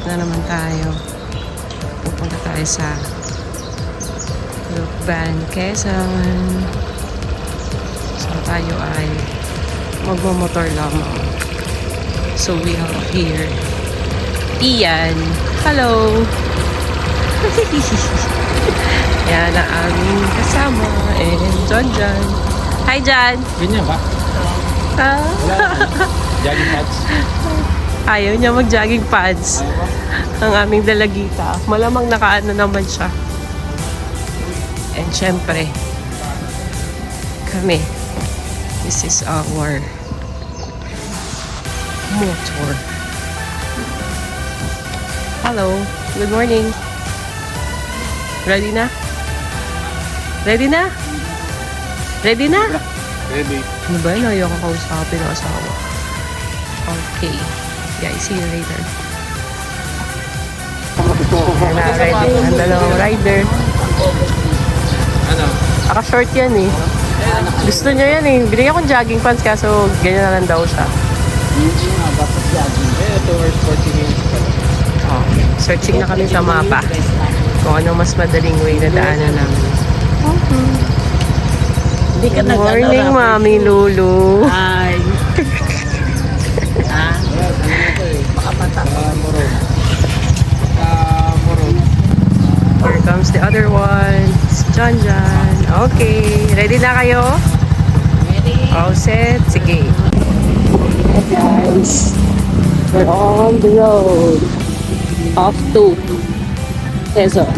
na naman tayo. Pupunta tayo sa Lukban, Quezon. So tayo ay magmamotor lamang. So we are here. Ian, hello! Yan ang aming kasama. And John. Hi, John! Ganyan ba? Ah. Jogging pants. Ayaw niya mag-jogging pants. Ayaw ba? Ang aming dalagita. Malamang nakaano naman siya. And syempre, kami. This is our motor. Hello. Good morning. Ready na? Ready na? Ready na? Ready. Ano ba yun? Ayaw ko kausapin ang asawa. Okay. Guys, see you later. Ready. Ang dalawang rider. Ano? Naka-short yan eh. Gusto niya yan eh. Binigyan akong jogging pants kaso ganyan na lang daw siya. Hindi nga, dapat jogging. Ito or 40 minutes pa lang. Oh. Searching na kami sa mapa. Kung ano mas madaling way na daanan namin. Good morning, Mami Lulu. Ay. Ah, makapata. Morong. Morong. Here comes the other one. It's John. Okay. Ready na kayo? Ready? All set? Sige. Guys, we're on the road. Off to Quezon.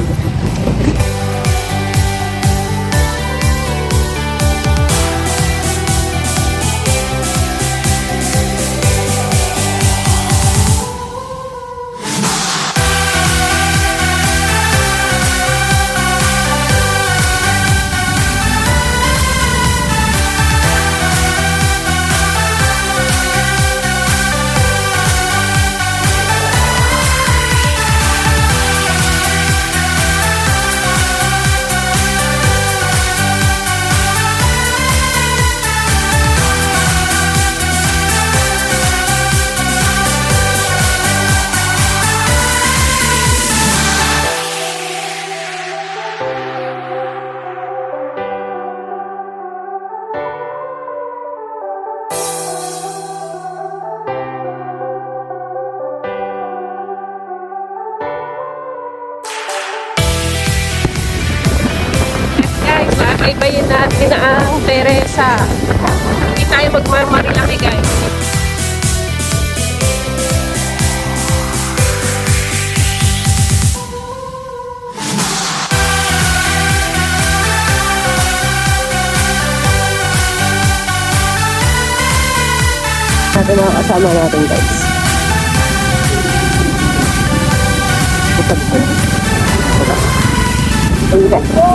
Ibayin natin ang Teresa. Hindi tayo magmamarilaki, guys. Natin mga kasama natin, guys. Bukad ko.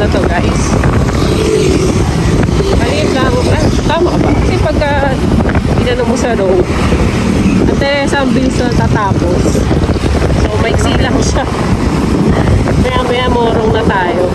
na to, guys. Maliit lang. Ah, tama ba? Kasi pagka inano mo sa road, at Teresa ang bilis na tatapos. So, maiksi lang siya. Maya-maya morong na tayo.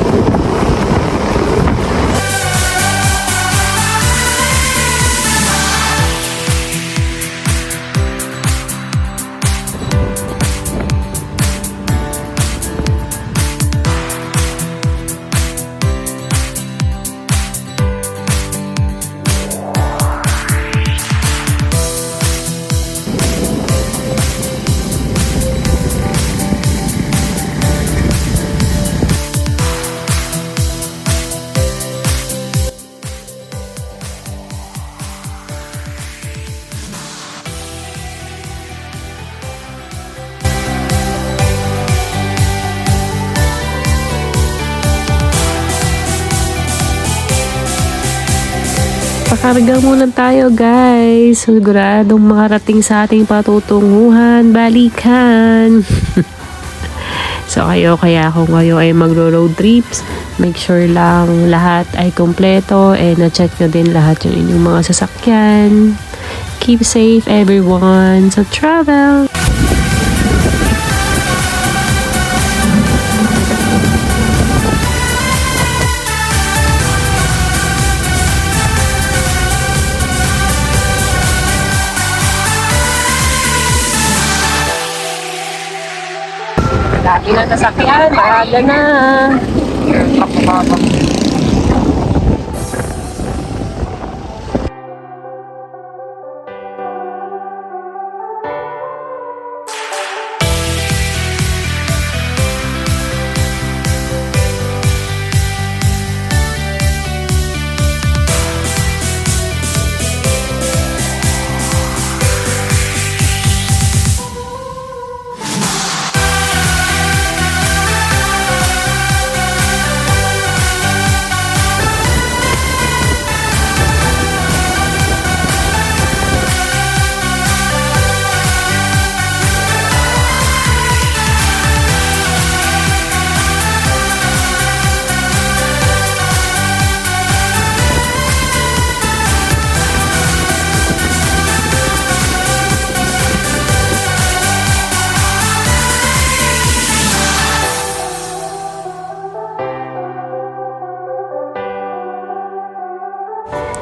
Kakarga muna tayo guys. Siguradong makarating sa ating patutunguhan. Balikan. So kaya kung kayo ay magro-road trips, make sure lang lahat ay kompleto and na-check nyo din lahat yung inyong mga sasakyan. Keep safe everyone sa travel! Dati na nasakyan, maaga na.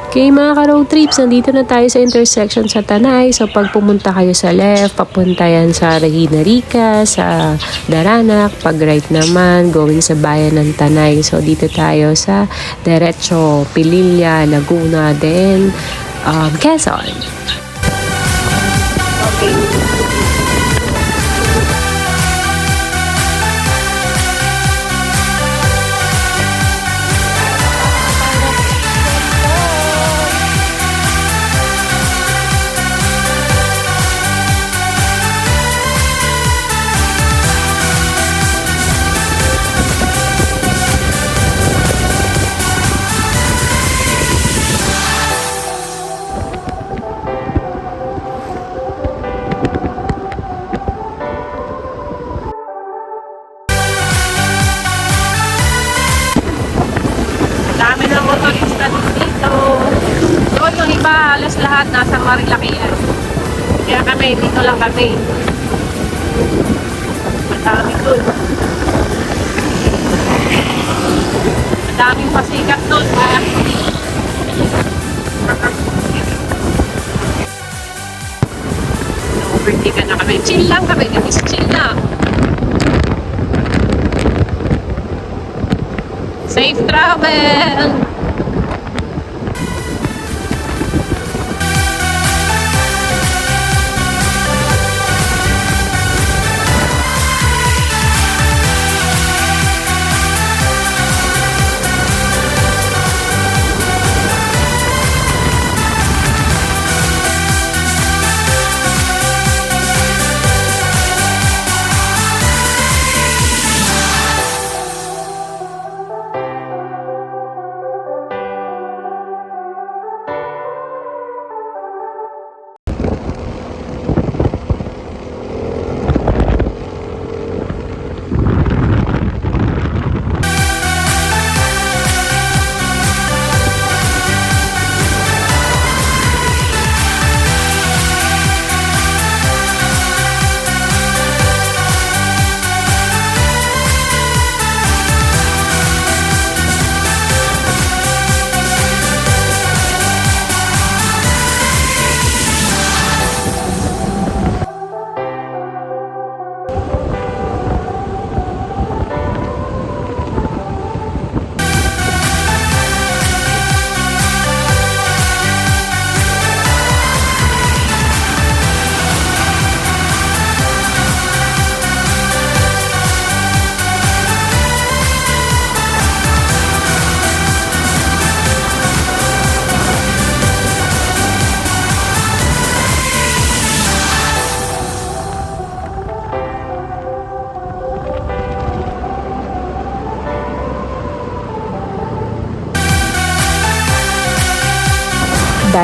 Okay mga ka-road trips, nandito na tayo sa intersection sa Tanay. So pag pumunta kayo sa left, papunta yan sa Regina Rica, sa Daranac. Pag right naman, going sa bayan ng Tanay. So dito tayo sa Derecho, Pililla, Laguna, then Quezon. Okay. Dami ng motorista dito. Doon yung iba, halos lahat nasa Marilaquian. Kaya kami, dito lang kami. Madami doon. Madaming pasikat doon. Overtaken na kami. Chill lang kami. Chill na. Safe travel!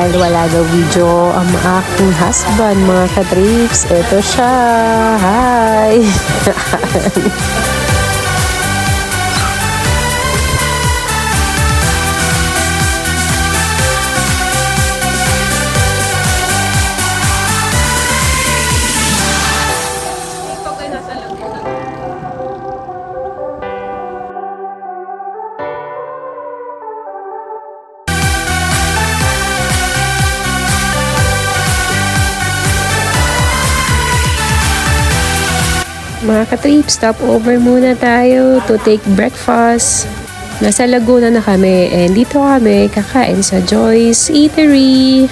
dahil wala daw video ang aking husband, mga ka-trips. Ito siya. Hi! Mga ka-trip, stop over muna tayo to take breakfast. Nasa Laguna na kami and dito kami kakain sa Joyce Eatery.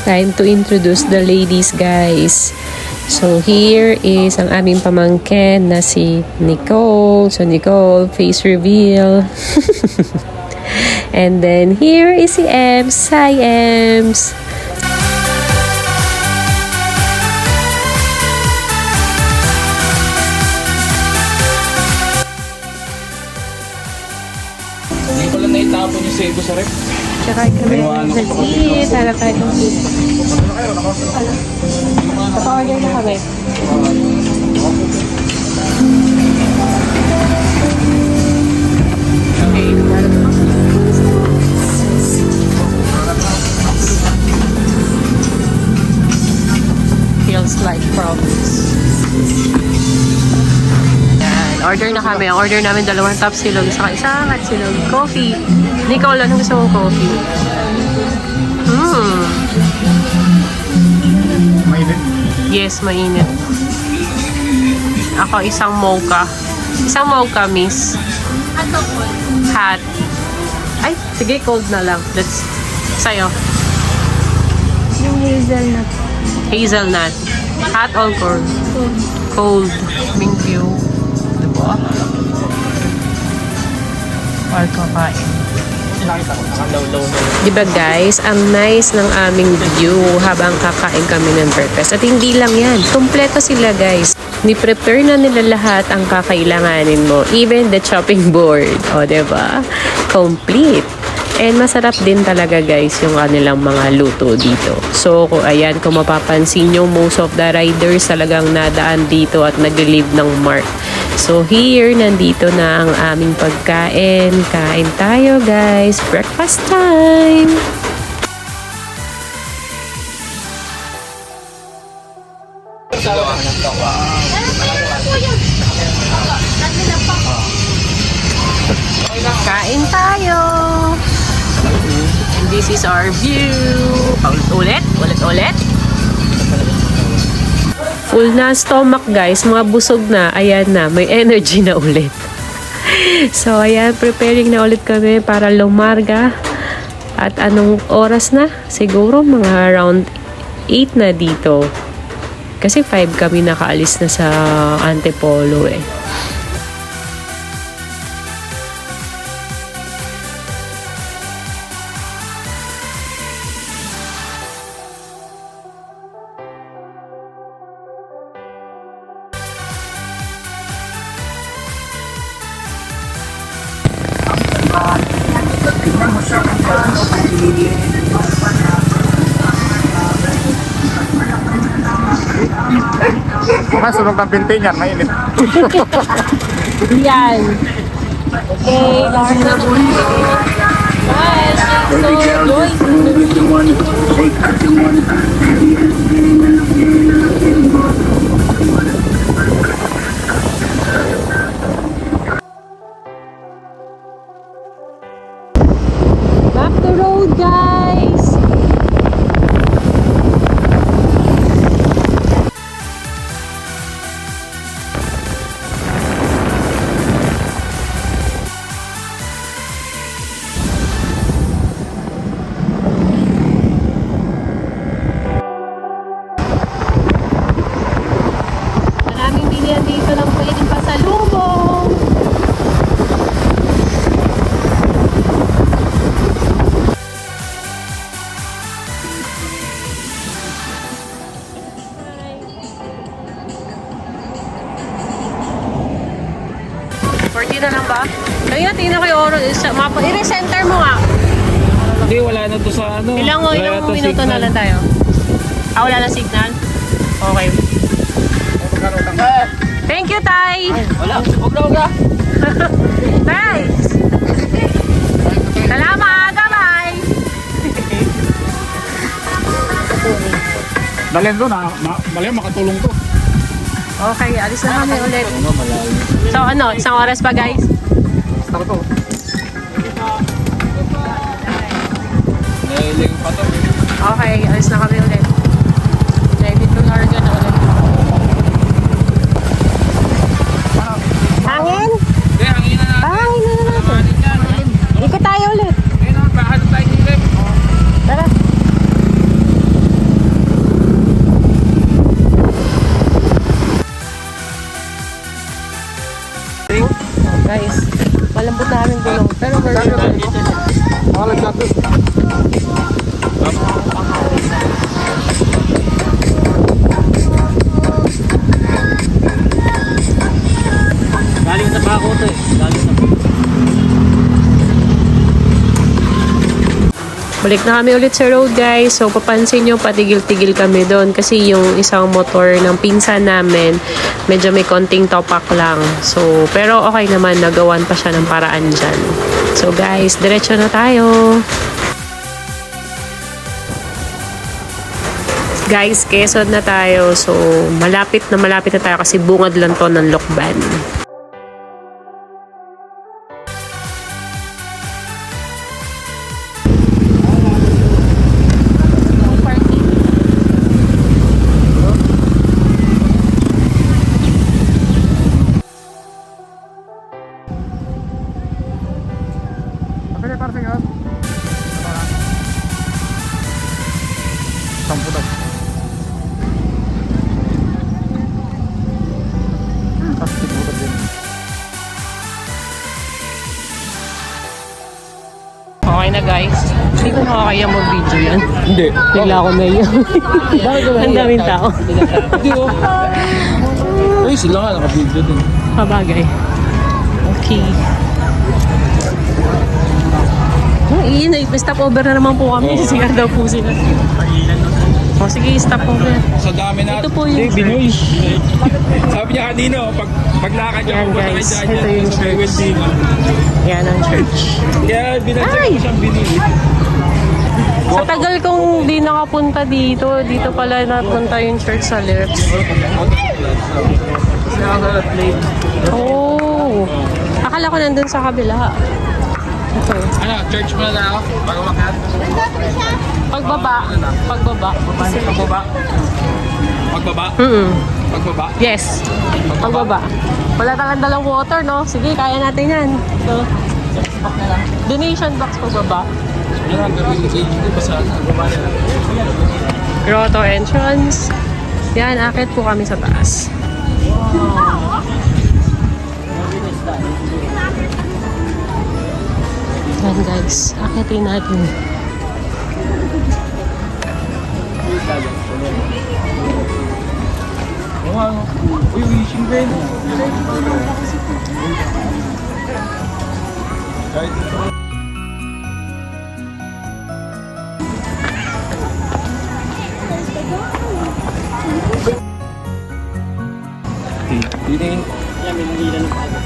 Time to introduce the ladies, guys. So here is ang aming pamangkin na si Nicole. So Nicole, face reveal. And then here is si Ems. Hi, Ems. Hindi ko lang naitapon yung sebo sa rep. Tsaka kami nag-eat. Hala tayo ng-eat. Naka-order na kami. Feels like promise. Order na kami. Ang order namin 2 top silog, saka isang at silog. Coffee. Nicole, anong gusto mong coffee? Mainit. Yes, mainit. Ako isang mocha. Isang mocha, miss. Hot. Ay, sige, cold na lang. That's sa'yo. Yung hazelnut. Hazelnut. Hot or cold? Cold. Thank you. Diba? Or kakain. Nakita ko, nakalaw-law na. Diba guys, ang nice ng aming view habang kakain kami ng breakfast. At hindi lang yan, kompleto sila guys. Ni-prepare na nila lahat ang kakailanganin mo. Even the chopping board. O diba? Complete. And masarap din talaga guys yung kanilang mga luto dito. So ayan, kung mapapansin nyo, most of the riders talagang nadaan dito at nag-leave ng mark. So here, nandito na ang aming pagkain. Kain tayo guys. Breakfast time! Kain tayo! And this is our view. Ulit. Full na stomach guys, mga busog na, ayan na, may energy na ulit. So ayan, preparing na ulit kami para lumarga. At anong oras na? Siguro mga around 8 na dito. Kasi 5 kami nakaalis na sa Antipolo eh. Sunog ng pinti niyan, mainit. Yan. Okay, Lord na po. Bye. So, back to road, guys. Maraming bilihan dito ng pwedeng pasalubong. na lang ba? Ayun, tingnan ko yung oras. I-recenter mo nga. Hindi, wala na to sa ano. Ilang Wala na to minuto na signal. lang tayo? Ah, wala na signal? Okay. Thank you, Tay! Wala, huwag na. Tay! Salamat! Bye-bye! Dalhin doon ha. Mali makatulong to. Okay, alis na kami ulit. Ano, malayo. So ano, isang oras pa guys? Start to. Nailing pa to. Okay, alis na kami ulit. Ready to larga na ulit. Hangin? Hindi, hangin na natin. Hangin na natin. Hangin dyan. Ikot tayo ulit. Ayun o, baka doon tayo nilip. Tara. Oh, guys, malambot na aming gulong. Pero version Makalag natin. Galing sa bako to eh. Galing sa Balik na kami ulit sa road guys. So papansin nyo patigil-tigil kami doon kasi yung isang motor ng pinsan namin medyo may konting topak lang. So pero okay naman, nagawan pa siya ng paraan dyan. So guys, diretso na tayo. Guys, Quezon na tayo. So malapit na tayo kasi bungad lang to ng Lokban. Pwede para sa inyo. Sampu daw. Plastic mo din. Okay na guys. Hindi ko nakakaya mag-video yan. Hindi. Bigla ako na iyak. Ang daming tao. Hindi oh. Ay, sila nga naka-video din. Kabagay. Okay. Oh, iinay. Stop over na naman po kami. Sigar daw po sila. O sige, stop over. Sa dami na. Ito po yung Binoy. Sabi niya kanino, paglakad niya Yan, ako guys. sa Ito yung church. Yan ang church. Kaya binadya Ay! ko siyang binili. Sa tagal kong di nakapunta dito, dito pala napunta yung church sa left. Oh! Akala ko nandun sa kabila. Ito. Ano, church mo na ako? Bago makat? Pagbaba. Pagbaba. Pagbaba? Pagbaba? Pagbaba? Yes. Pagbaba. Wala tayong dalang water, no? Sige, kaya natin yan. So, donation box pagbaba. Yan ang gawin sa inyo. Basta pagbaba na lang. Grotto entrance. Yan, akit po kami sa taas. Yan guys, akitin natin. Uy, wishing ben. Kahit ito. Hindi. Yan, may nangilan ng pala.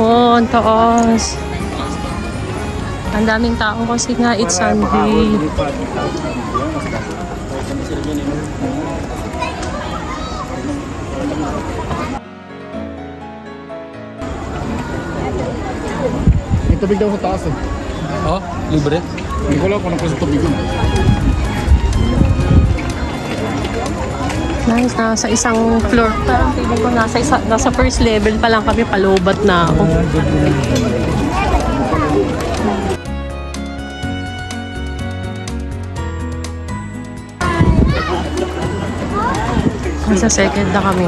Oh, ang taas. Ang daming tao kasi nga it's Sunday. May tubig daw sa taas eh. Oh, libre? Hindi ko lang kung ano sa tubig yun. Nice, nasa isang floor pa. Tingnan ko, nasa first level pa lang kami, palobat na ako. Nasa second na kami.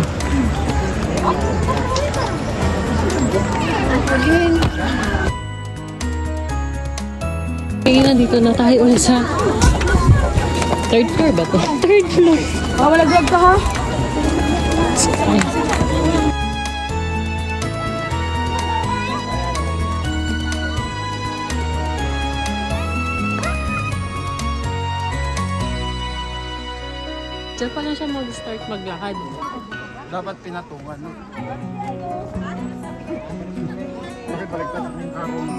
Okay, nandito na tayo ulit sa third floor ba to? Third floor. Oh, wala vlog ka ha? Diyan pa lang siya mag-start maglakad. Dapat pinatungan, no? Bakit baliktad yung karong?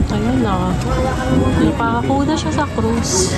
Ayun na. Napako na siya sa cruise.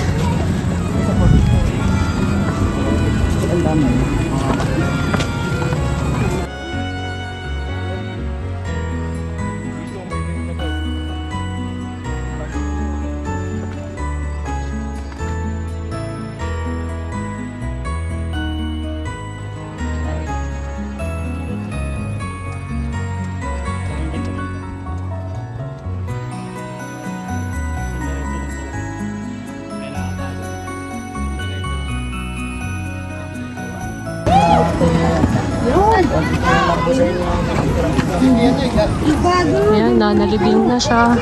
Ayan na, nalibing na siya.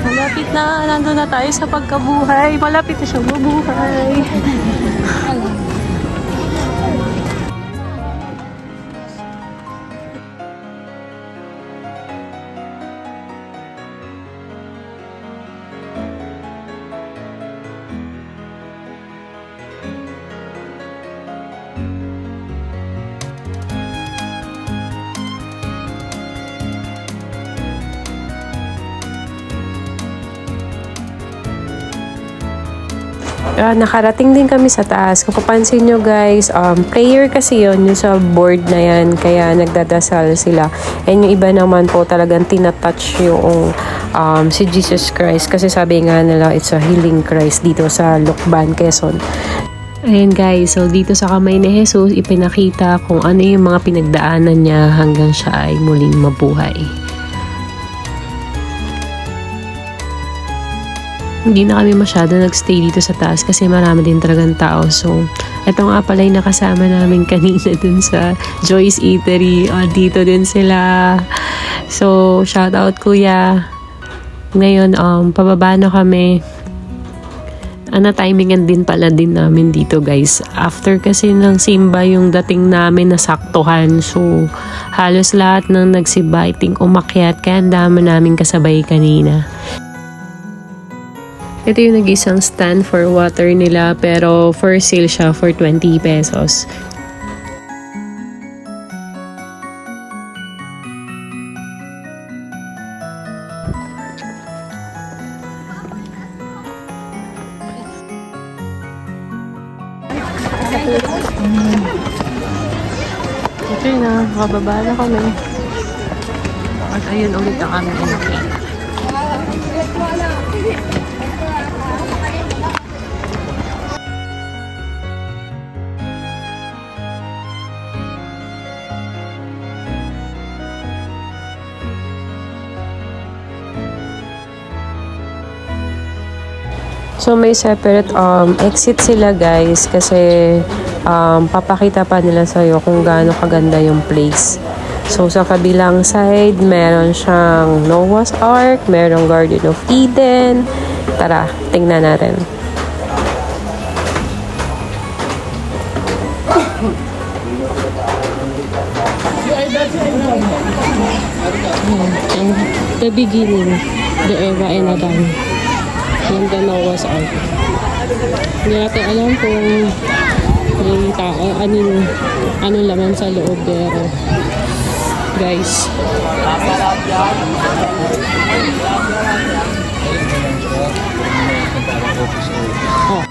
Malapit na, nandun na tayo sa pagkabuhay. Malapit na siyang mabuhay. Nakarating din kami sa taas. Kung papansin nyo guys, prayer kasi yun, yung sa board na yan. Kaya nagdadasal sila. And yung iba naman po talagang tinatouch yung si Jesus Christ. Kasi sabi nga nila, it's a healing Christ dito sa Lucban, Quezon. Ayan guys, so dito sa kamay ni Jesus, ipinakita kung ano yung mga pinagdaanan niya hanggang siya ay muling mabuhay. Hindi na kami masyado nagstay dito sa taas kasi marami din talagang tao. So, ito nga pala yung nakasama namin kanina dun sa Joy's Eatery. Dito din sila. So, shout out kuya. Ngayon, pababa na kami. Timingan din pala din namin dito guys. After kasi ng simba yung dating namin nasaktuhan. So, halos lahat ng nagsiba, I think umakyat. Kaya ang dami namin kasabay kanina. Ito yung nag-isang stand for water nila pero for sale siya for 20 pesos. Okay na, makababa na kami. At ayun ulit ang aming inakit. So may separate exit sila guys kasi papakita pa nila sa'yo kung gaano kaganda yung place. So sa kabilang side, meron siyang Noah's Ark, merong Garden of Eden. Tara, tingnan natin. The beginning, the Eva and Adam. Yung the Noah's Ark. Hindi natin alam kung yung tao, ano laman sa loob pero guys. Oh.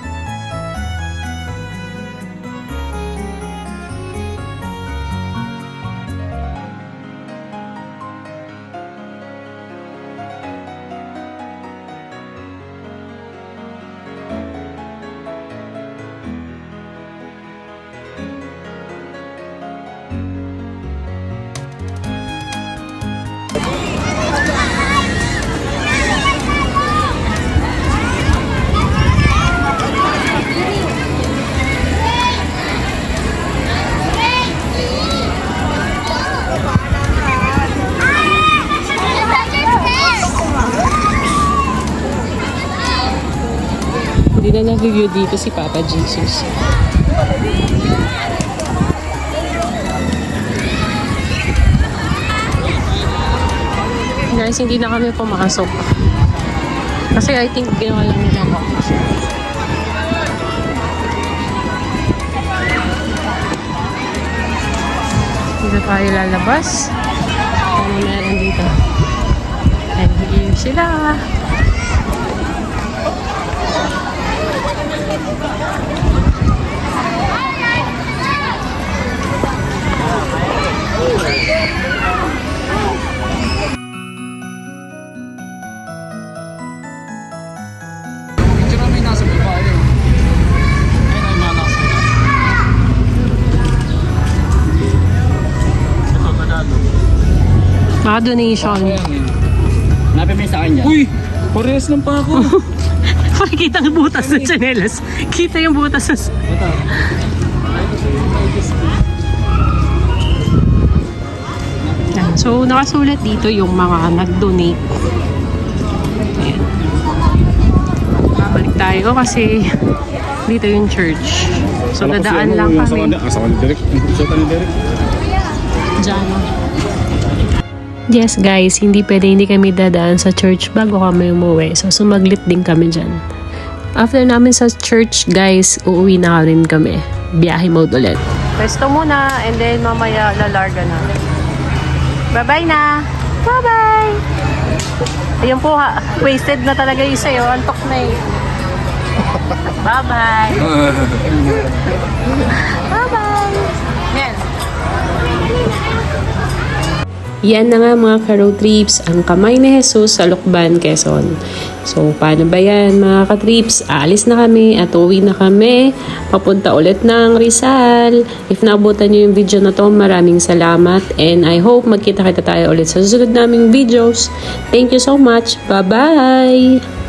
Hindi na nag-review dito si Papa Jesus. Guys, hindi na kami pumasok. Kasi I think ginawa lang nila ako. Dito tayo lalabas. Ano meron dito? And here sila. Picture namin nasa babae. Ayun ay mga nasa. Ito, Tagalog. Mga donation. Napimay sa akin yan. Uy! Parehas lang pa ako. Makikita ang butas sa chanelas. Kita yung butas sa... Ito. Yan. So, nakasulat dito yung mga nag-donate. Ayan. Babalik tayo kasi dito yung church. So, dadaan lang kami. Asa ka ni Derek? Suota ni Derek? Diyan. Yes guys, hindi kami dadaan sa church bago kami umuwi. So sumaglit din kami dyan. After namin sa church guys, uuwi na rin kami. Biyahe mode ulit. Pwesto muna and then mamaya lalarga na. Bye-bye na! Bye-bye! Ayun po ha, wasted na talaga yung sa'yo. Antok na eh. Bye-bye! Bye-bye! Yan. Yan na nga mga ka-road trips, ang kamay ni Jesus sa Lucban, Quezon. So, paano ba yan mga ka-trips? Aalis na kami at uwi na kami. Papunta ulit ng Rizal. If naabutan nyo yung video na to, maraming salamat. And I hope magkita-kita tayo ulit sa susunod naming videos. Thank you so much. Bye-bye!